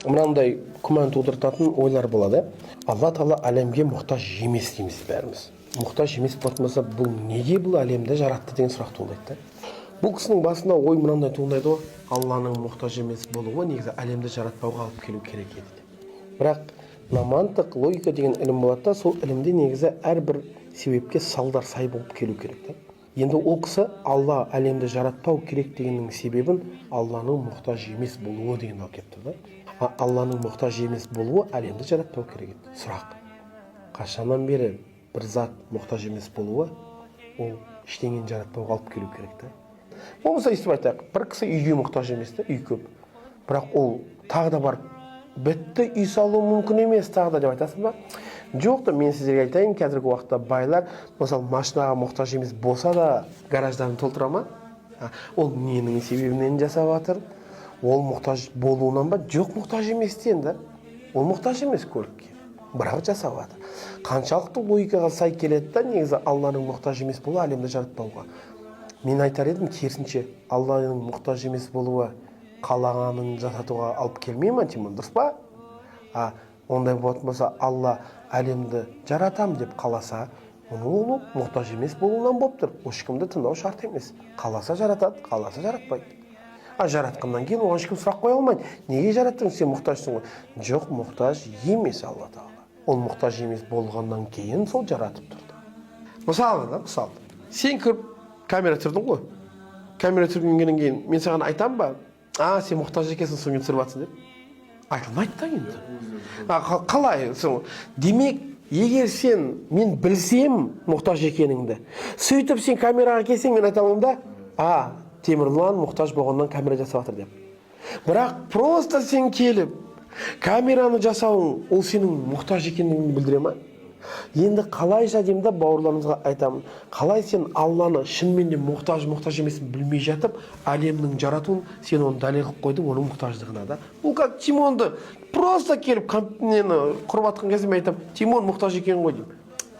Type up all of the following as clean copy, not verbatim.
мынандай күмән тудыртатын ойлар болады. Алла Тағала әлемге мұқтаж емес дейміз бәріміз. Мұқтаж емес болмаса, бұл неге бұл әлемді жаратты деген сұрақ туындайды. Бұл кісінің басына ой мынандай туындайды ғой, Алланың мұқтаж емес болуы негізі әлемді жаратпауға алып келу керек еді. Бірақ мантық, логика деген ілім болады да, сол ілімде негізі әрбір себепке салдар сай болып келу керек та. Енді ол кісі Алла әлемді жаратпау керек дегеннің себебін Алланың мұқтаж емес болуы деген алып келіп тұр да. Алланың мұқтаж емес болуы әлемді жаратпау керек еді. Сұрақ. Қашаннан бері бір зат мұқтаж емес болуы ол ештеңені жаратпауға алып келу керек та. Болмаса естіп айтайық, бір кісі үйге мұқтаж емес та, үй көп. Бірақ ол тағы да барып бітті үй салу мүмкін емес тағы да деп айтасың ба? Жоқ та, мен сіздерге айтайын, қазіргі уақытта байлар, мысалы, машинаға мұқтаж емес болса да гараждарын толтыра ма? Ол ненің себебінен жасап жатыр? Ол мұқтаж болуынан ба? Жоқ, мұқтаж еместен да. Ол мұқтаж емес көлікке. Бірақ жасап жатыр. Қаншалықты логикаға сай келеді да, негізі Алланың мұқтаж емес болуы әлемді жаратпауға. Мен айтар едім, керісінше, Алланың мұқтаж емес болуы қалағанын жасатуға алып келмей ма, Тимон, дұрыс па? Ондай болатын болса, Алла әлемді жаратам деп қаласа, оны мұқтаж емес болуынан болып тұр. Ешкімді тыңдау шарт емес. Қаласа жаратады, қаласа жаратпайды. Жаратқаннан кейін оған ешкім сұрақ қоя алмайды. Неге жараттың, сен мұқтажсың ғой? Жоқ, мұқтаж емес Алла Тағала. Ол мұқтаж емес болғаннан кейін сол жаратып тұрды. Мысалы, сен кіріп камера түсірдің ғой. Камера түсіргеннен кейін мен саған айтам ба? Сен мұқтаж екенсің, соңын түсіріп жатсың деп. Айтылмайды да енді. Қалай? Демек, егер мен білсем мұқтаж екеніңді, сөйтіп сен камераға келсең, мен айтамын да, Темірлан мұқтаж болғаннан камера жасап жатыр деп. Бірақ просто сен келіп, камераны жасауың, ол сенің мұқтаж екеніңді білдіре ма? Енді қалайша деймін да, бауырларымызға айтамын, қалай сен Алланы шынымен де мұқтаж емесін білмей жатып, әлемнің жаратуын сен оны дәлел қылып қойдың, оның мұқтаждығына да. Ол как Тимонды просто келіп құрып атқан кезде мен айтамын, Тимон мұқтаж екен ғой деймін.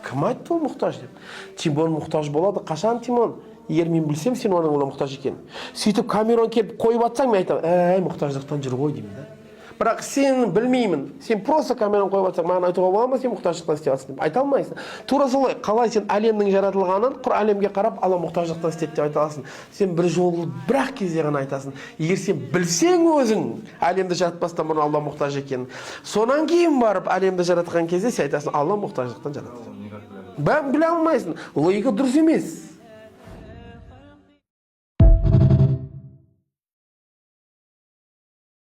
Кім айтты ол мұқтаж деп? Тимон мұқтаж болады. Қашан Тимон? Егер мен білсем, сен оның мұқтаж екен. Сөйтіп камераны келіп қойып атсаң, мен айтамын, мұқтаждықтан жүр ғой деймін да. Бірақ сен білмеймін, сен просто камераны қойып атсаң, маған айтуға бола ма, сен мұқтаждықтан істеп жатсың деп айта алмайсың. Тура солай, қалай сен әлемнің жаратылғанын құр әлемге қарап, Алла мұқтаждықтан істеді деп айта аласың. Сен бір жолы бір-ақ кезде ғана айтасың. Егер сен білсең өзің әлемді жаратпастан бұрын Алла мұқтаж екенін, сонан кейін барып әлемді жаратқан кезде сен айтасың, Алла мұқтаждықтан жаратты. Біле алмайсың. Логика дұрыс емес.